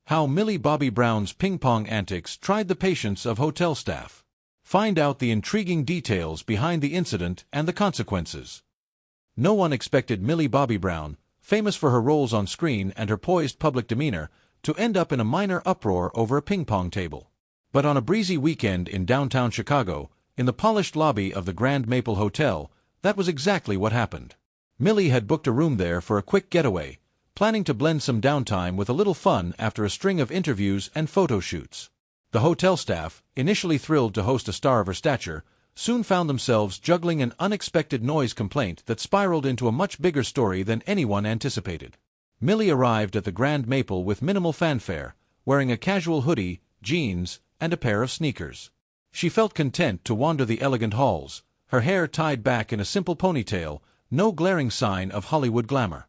How Millie Bobby Brown's ping-pong antics tried the patience of hotel staff. Find out the intriguing details behind the incident and the consequences. No one expected Millie Bobby Brown, famous for her roles on screen and her poised public demeanor, to end up in a minor uproar over a ping-pong table. But on a breezy weekend in downtown Chicago, in the polished lobby of the Grand Maple Hotel, that was exactly what happened. Millie had booked a room there for a quick getaway, planning to blend some downtime with a little fun after a string of interviews and photo shoots. The hotel staff, initially thrilled to host a star of her stature, soon found themselves juggling an unexpected noise complaint that spiraled into a much bigger story than anyone anticipated. Millie arrived at the Grand Maple with minimal fanfare, wearing a casual hoodie, jeans, and a pair of sneakers. She felt content to wander the elegant halls, her hair tied back in a simple ponytail, no glaring sign of Hollywood glamour.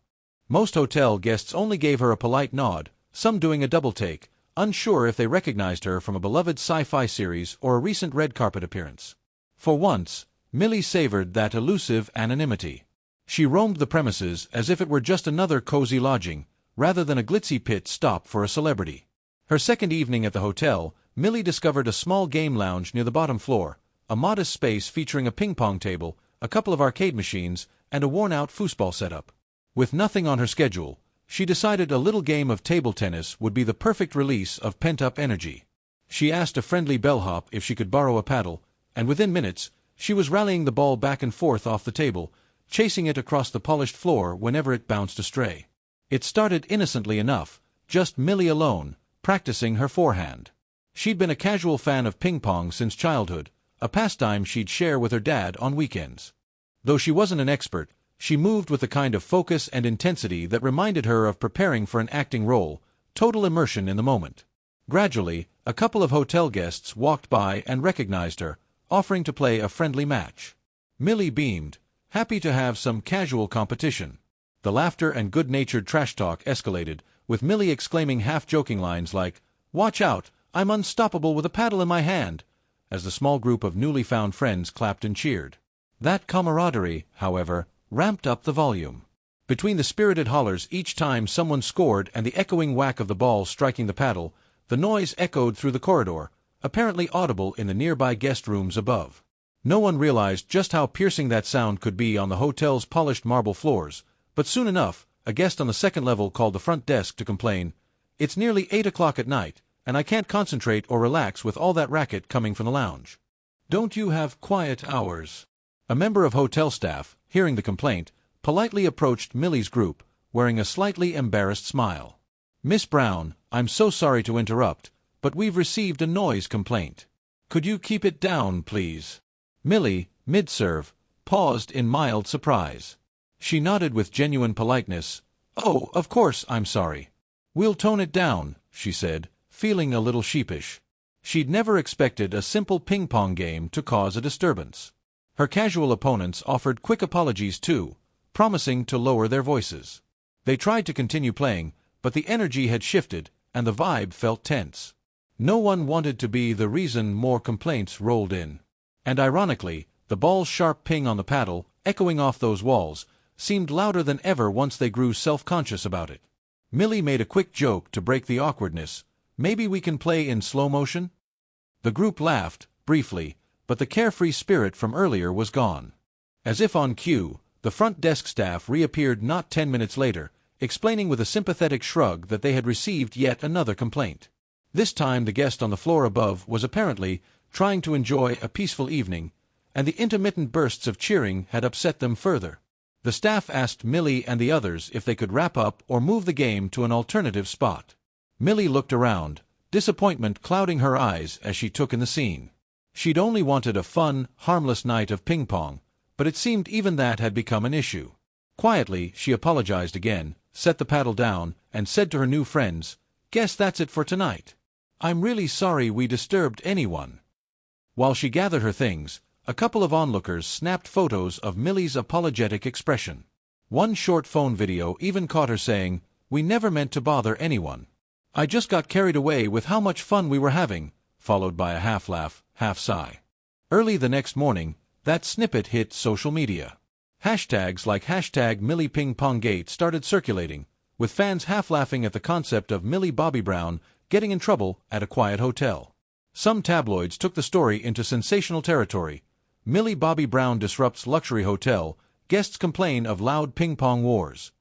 Most hotel guests only gave her a polite nod, some doing a double-take, unsure if they recognized her from a beloved sci-fi series or a recent red carpet appearance. For once, Millie savored that elusive anonymity. She roamed the premises as if it were just another cozy lodging, rather than a glitzy pit stop for a celebrity. Her second evening at the hotel, Millie discovered a small game lounge near the bottom floor, a modest space featuring a ping-pong table, a couple of arcade machines, and a worn-out foosball setup. With nothing on her schedule, she decided a little game of table tennis would be the perfect release of pent-up energy. She asked a friendly bellhop if she could borrow a paddle, and within minutes, she was rallying the ball back and forth off the table, chasing it across the polished floor whenever it bounced astray. It started innocently enough, just Millie alone, practicing her forehand. She'd been a casual fan of ping-pong since childhood, a pastime she'd share with her dad on weekends. Though she wasn't an expert, she moved with the kind of focus and intensity that reminded her of preparing for an acting role, total immersion in the moment. Gradually, a couple of hotel guests walked by and recognized her, offering to play a friendly match. Millie beamed, happy to have some casual competition. The laughter and good-natured trash talk escalated, with Millie exclaiming half-joking lines like, "Watch out, I'm unstoppable with a paddle in my hand," as the small group of newly found friends clapped and cheered. That camaraderie, however, ramped up the volume. Between the spirited hollers each time someone scored and the echoing whack of the ball striking the paddle, the noise echoed through the corridor, apparently audible in the nearby guest rooms above. No one realized just how piercing that sound could be on the hotel's polished marble floors, but soon enough, a guest on the second level called the front desk to complain, "It's nearly 8 o'clock at night, and I can't concentrate or relax with all that racket coming from the lounge. Don't you have quiet hours?" A member of hotel staff, hearing the complaint, politely approached Millie's group, wearing a slightly embarrassed smile. "Miss Brown, I'm so sorry to interrupt, but we've received a noise complaint. Could you keep it down, please?" Millie, mid-serve, paused in mild surprise. She nodded with genuine politeness. "Oh, of course, I'm sorry. We'll tone it down," she said, feeling a little sheepish. She'd never expected a simple ping-pong game to cause a disturbance. Her casual opponents offered quick apologies too, promising to lower their voices. They tried to continue playing, but the energy had shifted, and the vibe felt tense. No one wanted to be the reason more complaints rolled in. And ironically, the ball's sharp ping on the paddle, echoing off those walls, seemed louder than ever once they grew self-conscious about it. Millie made a quick joke to break the awkwardness. "Maybe we can play in slow motion?" The group laughed, briefly, but the carefree spirit from earlier was gone. As if on cue, the front desk staff reappeared not 10 minutes later, explaining with a sympathetic shrug that they had received yet another complaint. This time the guest on the floor above was apparently trying to enjoy a peaceful evening, and the intermittent bursts of cheering had upset them further. The staff asked Millie and the others if they could wrap up or move the game to an alternative spot. Millie looked around, disappointment clouding her eyes as she took in the scene. She'd only wanted a fun, harmless night of ping-pong, but it seemed even that had become an issue. Quietly, she apologized again, set the paddle down, and said to her new friends, "Guess that's it for tonight. I'm really sorry we disturbed anyone." While she gathered her things, a couple of onlookers snapped photos of Millie's apologetic expression. One short phone video even caught her saying, "We never meant to bother anyone. I just got carried away with how much fun we were having," followed by a half-laugh, half-sigh. Early the next morning, that snippet hit social media. Hashtags like #MilliePingPongGate started circulating, with fans half laughing at the concept of Millie Bobby Brown getting in trouble at a quiet hotel. Some tabloids took the story into sensational territory. Millie Bobby Brown disrupts luxury hotel, guests complain of loud ping-pong wars.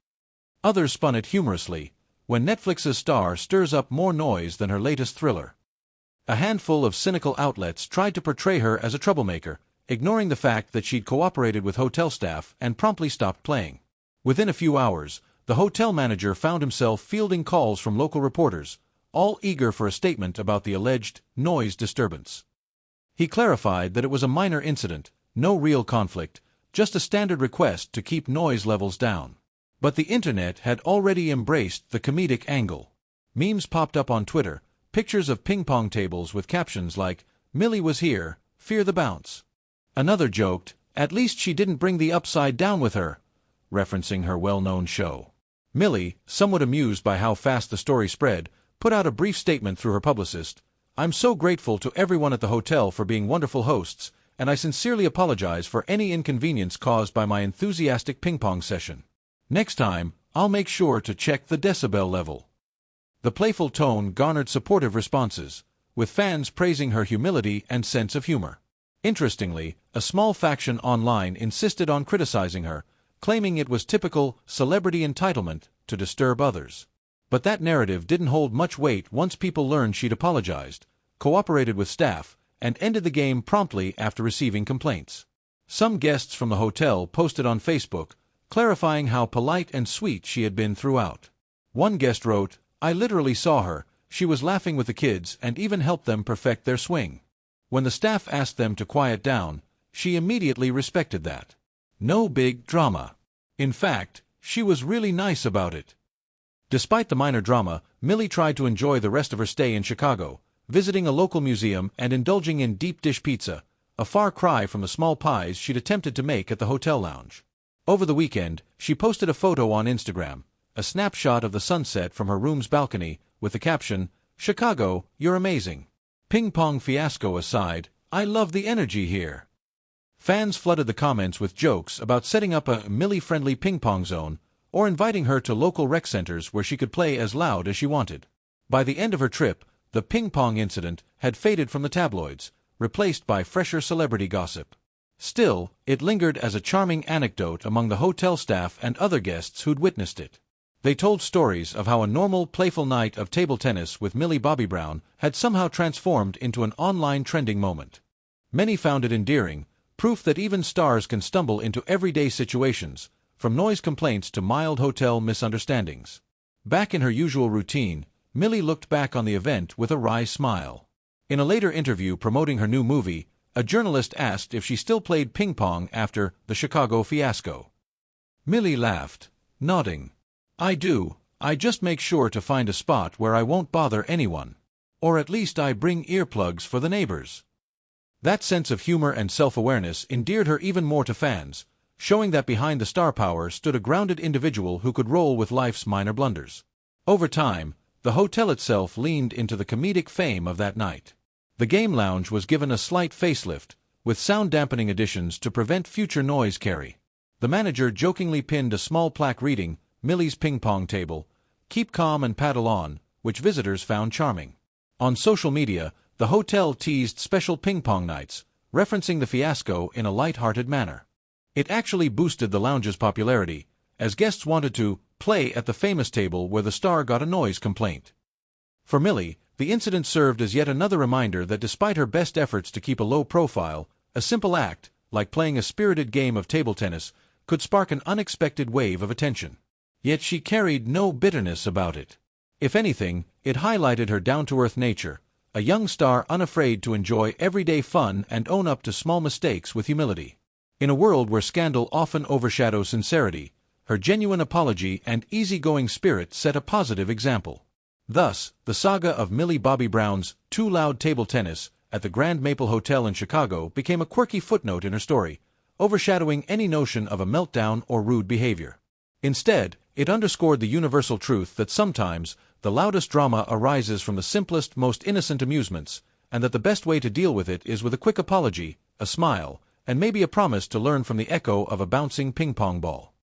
Others spun it humorously, when Netflix's star stirs up more noise than her latest thriller. A handful of cynical outlets tried to portray her as a troublemaker, ignoring the fact that she'd cooperated with hotel staff and promptly stopped playing. Within a few hours, the hotel manager found himself fielding calls from local reporters, all eager for a statement about the alleged noise disturbance. He clarified that it was a minor incident, no real conflict, just a standard request to keep noise levels down. But the internet had already embraced the comedic angle. Memes popped up on Twitter, pictures of ping-pong tables with captions like, "Millie was here, fear the bounce." Another joked, "At least she didn't bring the upside down with her," referencing her well-known show. Millie, somewhat amused by how fast the story spread, put out a brief statement through her publicist. "I'm so grateful to everyone at the hotel for being wonderful hosts, and I sincerely apologize for any inconvenience caused by my enthusiastic ping-pong session. Next time, I'll make sure to check the decibel level." The playful tone garnered supportive responses, with fans praising her humility and sense of humor. Interestingly, a small faction online insisted on criticizing her, claiming it was typical celebrity entitlement to disturb others. But that narrative didn't hold much weight once people learned she'd apologized, cooperated with staff, and ended the game promptly after receiving complaints. Some guests from the hotel posted on Facebook, clarifying how polite and sweet she had been throughout. One guest wrote, "I literally saw her, she was laughing with the kids and even helped them perfect their swing. When the staff asked them to quiet down, she immediately respected that. No big drama. In fact, she was really nice about it." Despite the minor drama, Millie tried to enjoy the rest of her stay in Chicago, visiting a local museum and indulging in deep dish pizza, a far cry from the small pies she'd attempted to make at the hotel lounge. Over the weekend, she posted a photo on Instagram, a snapshot of the sunset from her room's balcony, with the caption, "Chicago, you're amazing. Ping pong fiasco aside, I love the energy here." Fans flooded the comments with jokes about setting up a Millie-friendly ping pong zone, or inviting her to local rec centers where she could play as loud as she wanted. By the end of her trip, the ping-pong incident had faded from the tabloids, replaced by fresher celebrity gossip. Still, it lingered as a charming anecdote among the hotel staff and other guests who'd witnessed it. They told stories of how a normal, playful night of table tennis with Millie Bobby Brown had somehow transformed into an online trending moment. Many found it endearing, proof that even stars can stumble into everyday situations, from noise complaints to mild hotel misunderstandings. Back in her usual routine, Millie looked back on the event with a wry smile. In a later interview promoting her new movie, a journalist asked if she still played ping pong after the Chicago fiasco. Millie laughed, nodding. "I do, I just make sure to find a spot where I won't bother anyone. Or at least I bring earplugs for the neighbors." That sense of humor and self-awareness endeared her even more to fans, showing that behind the star power stood a grounded individual who could roll with life's minor blunders. Over time, the hotel itself leaned into the comedic fame of that night. The game lounge was given a slight facelift, with sound-dampening additions to prevent future noise carry. The manager jokingly pinned a small plaque reading, "Millie's ping pong table, keep calm and paddle on," which visitors found charming. On social media, the hotel teased special ping pong nights, referencing the fiasco in a light-hearted manner. It actually boosted the lounge's popularity, as guests wanted to play at the famous table where the star got a noise complaint. For Millie, the incident served as yet another reminder that despite her best efforts to keep a low profile, a simple act, like playing a spirited game of table tennis, could spark an unexpected wave of attention. Yet she carried no bitterness about it. If anything, it highlighted her down-to-earth nature, a young star unafraid to enjoy everyday fun and own up to small mistakes with humility. In a world where scandal often overshadows sincerity, her genuine apology and easygoing spirit set a positive example. Thus, the saga of Millie Bobby Brown's too loud table tennis at the Grand Maple Hotel in Chicago became a quirky footnote in her story, overshadowing any notion of a meltdown or rude behavior. Instead, it underscored the universal truth that sometimes the loudest drama arises from the simplest, most innocent amusements, and that the best way to deal with it is with a quick apology, a smile, and maybe a promise to learn from the echo of a bouncing ping-pong ball.